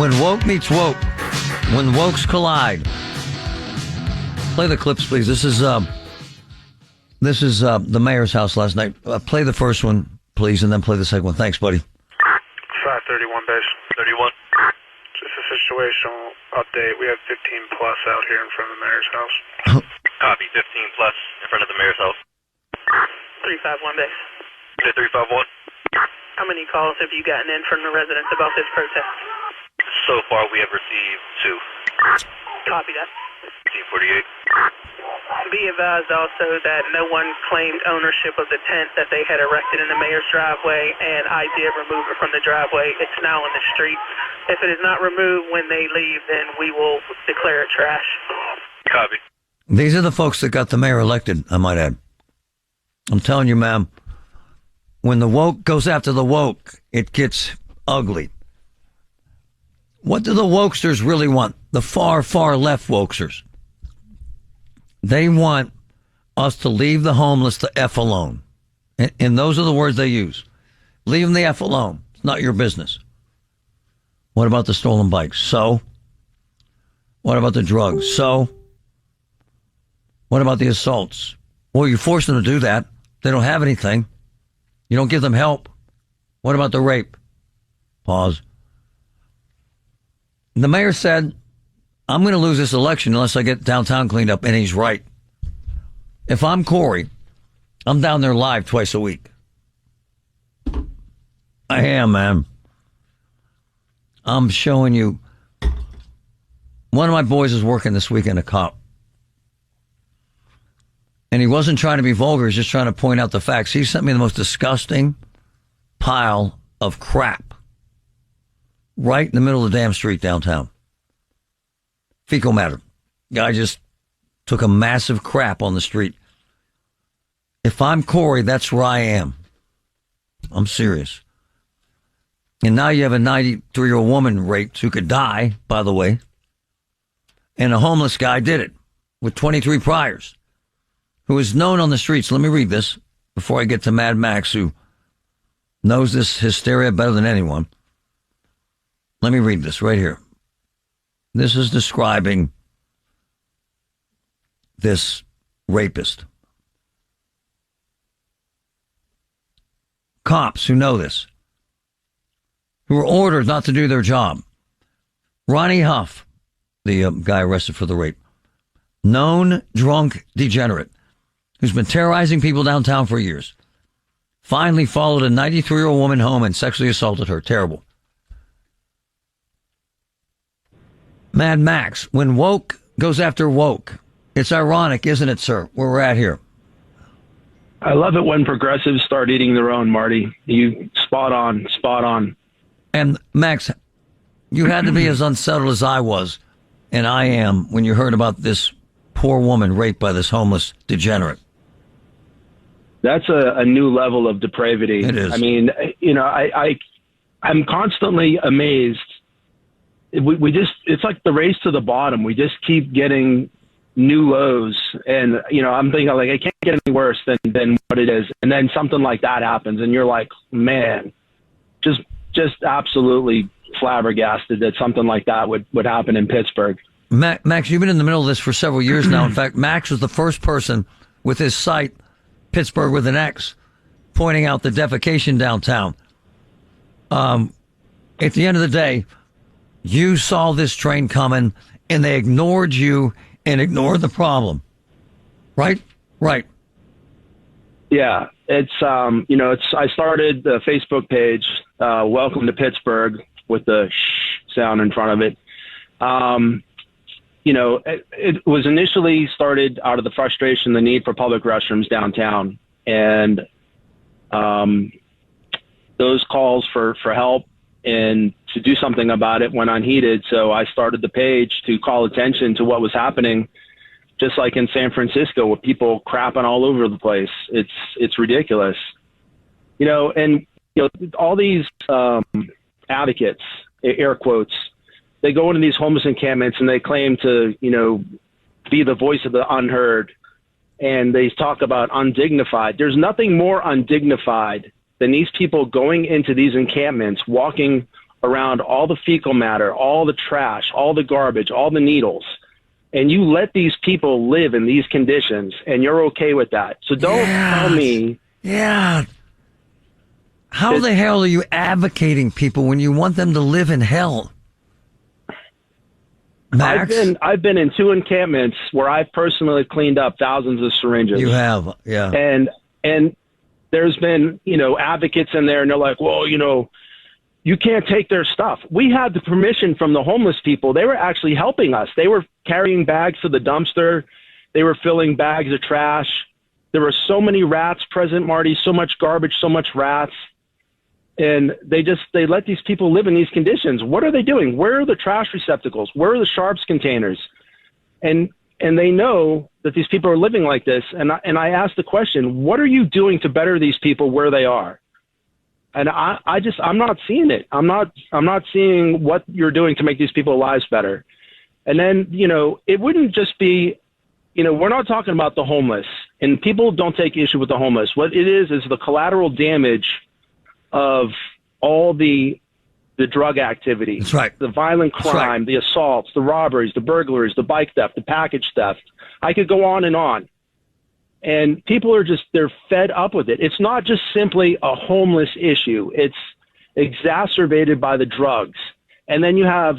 when woke meets woke, when wokes collide. Play the clips, please. This is the mayor's house last night. Play the first one, please, and then play the second one. Thanks, buddy. 531 base. 31. Just a situational update. We have 15 plus out here in front of the mayor's house. Copy, 15 plus in front of the mayor's house. 351 base. 351. How many calls have you gotten in from the residents about this protest? So far, we have received 2. Copy that. 48. Be advised also that no one claimed ownership of the tent that they had erected in the mayor's driveway, and I did remove it from the driveway. It's now in the street. If it is not removed when they leave, then we will declare it trash. Copy. These are the folks that got the mayor elected, I might add. I'm telling you, ma'am, when the woke goes after the woke, it gets ugly. What do the wokesters really want? The far, far left wokesters. They want us to leave the homeless the F alone. And those are the words they use. Leave them the F alone. It's not your business. What about the stolen bikes? So? What about the drugs? So? What about the assaults? Well, you force them to do that. They don't have anything. You don't give them help. What about the rape? Pause. The mayor said, I'm going to lose this election unless I get downtown cleaned up, and he's right. If I'm Corey, I'm down there live twice a week. I am, man. I'm showing you. One of my boys is working this weekend, a cop. And he wasn't trying to be vulgar, he's just trying to point out the facts. He sent me the most disgusting pile of crap right in the middle of the damn street downtown. Fecal matter. Guy just took a massive crap on the street. If I'm Corey, that's where I am. I'm serious. And now you have a 93-year-old woman raped who could die, by the way. And a homeless guy did it with 23 priors, who is known on the streets. Let me read this before I get to Mad Max, who knows this hysteria better than anyone. Let me read this right here. This is describing this rapist. Cops who know this, who were ordered not to do their job. Ronnie Huff, the guy arrested for the rape, known drunk degenerate, who's been terrorizing people downtown for years, finally followed a 93-year-old woman home and sexually assaulted her. Terrible. Mad Max, when woke goes after woke. It's ironic, isn't it, sir, where we're at here? I love it when progressives start eating their own, Marty. You spot on. And Max, you had to be as unsettled as I was, and I am, when you heard about this poor woman raped by this homeless degenerate. That's a new level of depravity. It is. I mean, you know, I'm constantly amazed. We just, it's like the race to the bottom. We just keep getting new lows. And, you know, I'm thinking like, it can't get any worse than what it is. And then something like that happens and you're like, man, just absolutely flabbergasted that something like that would happen in Pittsburgh. Max, you've been in the middle of this for several years now. In fact, Max was the first person with his site, Pittsburgh with an X, pointing out the defecation downtown. At the end of the day, you saw this train coming and they ignored you and ignored the problem. Right? Right. Yeah. It's, you know, I started the Facebook page, Welcome to Pittsburgh, with the shh sound in front of it. You know, it was initially started out of the frustration, the need for public restrooms downtown. And those calls for help and to do something about it went unheeded. So I started the page to call attention to what was happening, just like in San Francisco, with people crapping all over the place. It's ridiculous. You know, and you know, all these advocates, air quotes, they go into these homeless encampments and they claim to, you know, be the voice of the unheard. And they talk about undignified. There's nothing more undignified than these people going into these encampments, walking around all the fecal matter, all the trash, all the garbage, all the needles, and you let these people live in these conditions, and you're okay with that. So don't tell me. Yeah. How the hell are you advocating people when you want them to live in hell? Max? I've been in 2 encampments where I've personally cleaned up thousands of syringes. You have, yeah. And there's been, advocates in there, and they're like, well, you can't take their stuff. We had the permission from the homeless people. They were actually helping us. They were carrying bags to the dumpster. They were filling bags of trash. There were so many rats present, Marty, so much garbage, so much rats. And they let these people live in these conditions. What are they doing? Where are the trash receptacles? Where are the sharps containers? And they know that these people are living like this. And I asked the question, what are you doing to better these people where they are? And I'm not seeing it. I'm not seeing what you're doing to make these people's lives better. And then, it wouldn't just be, we're not talking about the homeless, and people don't take issue with the homeless. What it is the collateral damage of all the drug activity. That's right. The violent crime, the assaults, the robberies, the burglaries, the bike theft, the package theft. I could go on and on. And people are they're fed up with it. It's not just simply a homeless issue. It's exacerbated by the drugs. And then you have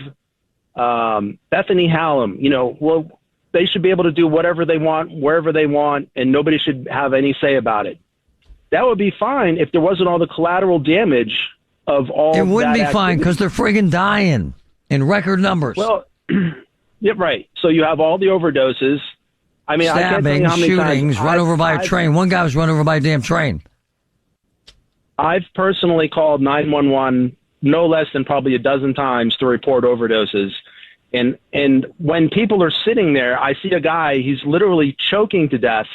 Bethany Hallam, well, they should be able to do whatever they want, wherever they want, and nobody should have any say about it. That would be fine if there wasn't all the collateral damage of all that. It wouldn't be fine because they're friggin' dying in record numbers. Well, yeah, right. So you have all the overdoses. I mean, stabbing, I can't tell you how many shootings, times run over by a train. One guy was run over by a damn train. I've personally called 911 no less than probably a dozen times to report overdoses. And when people are sitting there, I see a guy, he's literally choking to death.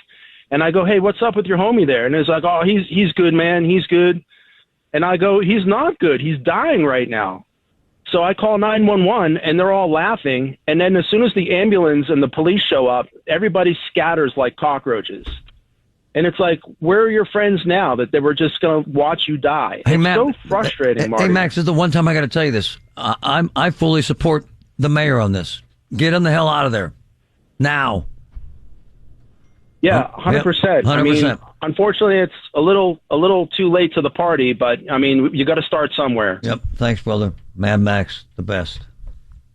And I go, hey, what's up with your homie there? And he's like, oh, he's good, man. He's good. And I go, he's not good. He's dying right now. So I call 911, and they're all laughing. And then as soon as the ambulance and the police show up, everybody scatters like cockroaches. And it's like, where are your friends now that they were just going to watch you die? Hey, it's Matt, so frustrating, Marty. Hey, Max, this is the one time I got to tell you this. I fully support the mayor on this. Get him the hell out of there. Now. Yeah, 100%. 100%. I mean, unfortunately, it's a little too late to the party, but I mean, you got to start somewhere. Yep. Thanks, brother. Mad Max, the best.